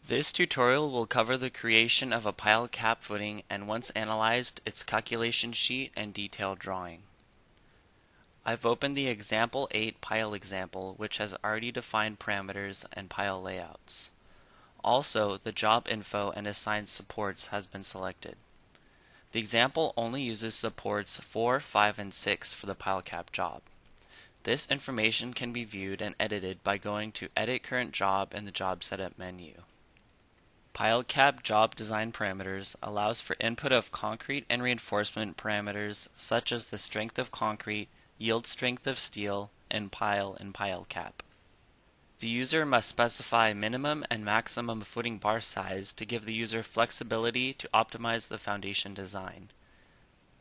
This tutorial will cover the creation of a pile cap footing and once analyzed, its calculation sheet and detailed drawing. I've opened the example 8 pile example, which has already defined parameters and pile layouts. Also, the job info and assigned supports has been selected. The example only uses supports 4, 5, and 6 for the pile cap job. This information can be viewed and edited by going to Edit Current Job in the Job Setup menu. Pile cap job design parameters allows for input of concrete and reinforcement parameters such as the strength of concrete, yield strength of steel, and pile cap. The user must specify minimum and maximum footing bar size to give the user flexibility to optimize the foundation design.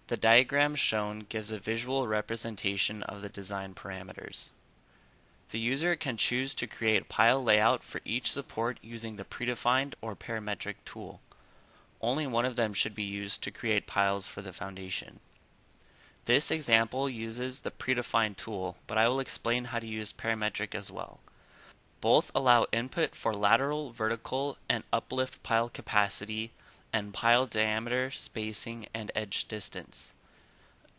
The diagram shown gives a visual representation of the design parameters. The user can choose to create pile layout for each support using the predefined or parametric tool. Only one of them should be used to create piles for the foundation. This example uses the predefined tool, but I will explain how to use parametric as well. Both allow input for lateral, vertical, and uplift pile capacity and pile diameter, spacing, and edge distance.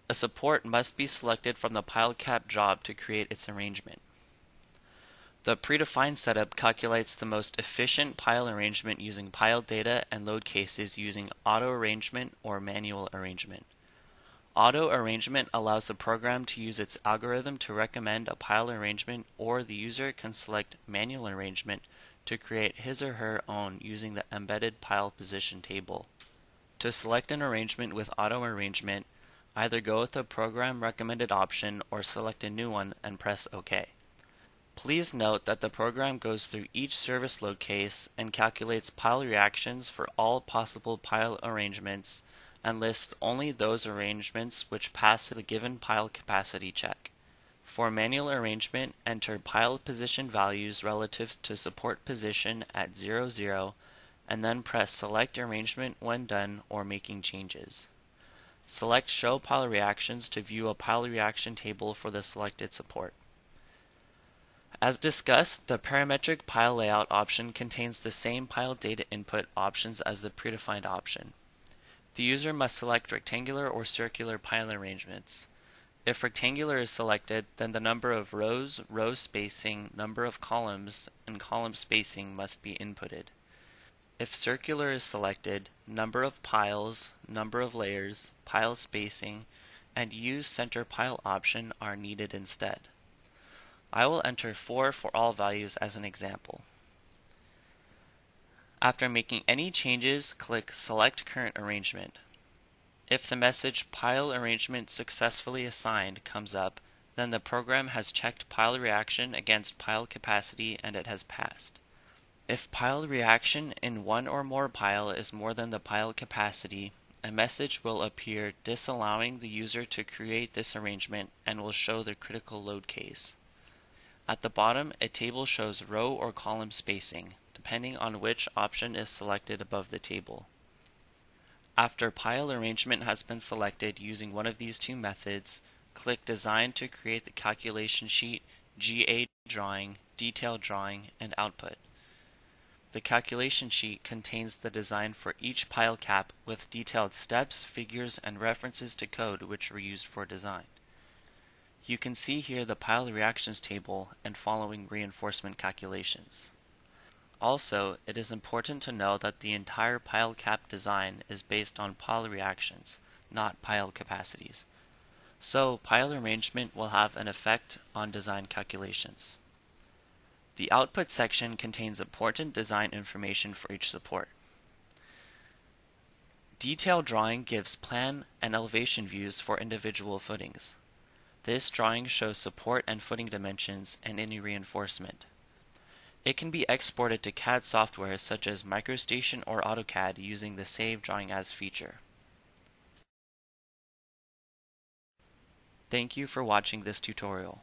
A support must be selected from the pile cap job to create its arrangement. The predefined setup calculates the most efficient pile arrangement using pile data and load cases using auto arrangement or manual arrangement. Auto arrangement allows the program to use its algorithm to recommend a pile arrangement, or the user can select manual arrangement to create his or her own using the embedded pile position table. To select an arrangement with auto arrangement, either go with the program recommended option or select a new one and press OK. Please note that the program goes through each service load case and calculates pile reactions for all possible pile arrangements and lists only those arrangements which pass the given pile capacity check. For manual arrangement, enter pile position values relative to support position at 0, 0, and then press Select Arrangement when done or making changes. Select Show Pile Reactions to view a pile reaction table for the selected support. As discussed, the parametric pile layout option contains the same pile data input options as the predefined option. The user must select rectangular or circular pile arrangements. If rectangular is selected, then the number of rows, row spacing, number of columns, and column spacing must be inputted. If circular is selected, number of piles, number of layers, pile spacing, and use center pile option are needed instead. I will enter 4 for all values as an example. After making any changes, click Select Current Arrangement. If the message Pile Arrangement Successfully Assigned comes up, then the program has checked pile reaction against pile capacity and it has passed. If pile reaction in one or more pile is more than the pile capacity, a message will appear disallowing the user to create this arrangement and will show the critical load case. At the bottom, a table shows row or column spacing, depending on which option is selected above the table. After pile arrangement has been selected using one of these two methods, click Design to create the calculation sheet, GA drawing, detailed drawing, and output. The calculation sheet contains the design for each pile cap with detailed steps, figures, and references to code which were used for design. You can see here the pile reactions table and following reinforcement calculations. Also, it is important to know that the entire pile cap design is based on pile reactions, not pile capacities. So, pile arrangement will have an effect on design calculations. The output section contains important design information for each support. Detailed drawing gives plan and elevation views for individual footings. This drawing shows support and footing dimensions and any reinforcement. It can be exported to CAD software such as MicroStation or AutoCAD using the Save Drawing As feature. Thank you for watching this tutorial.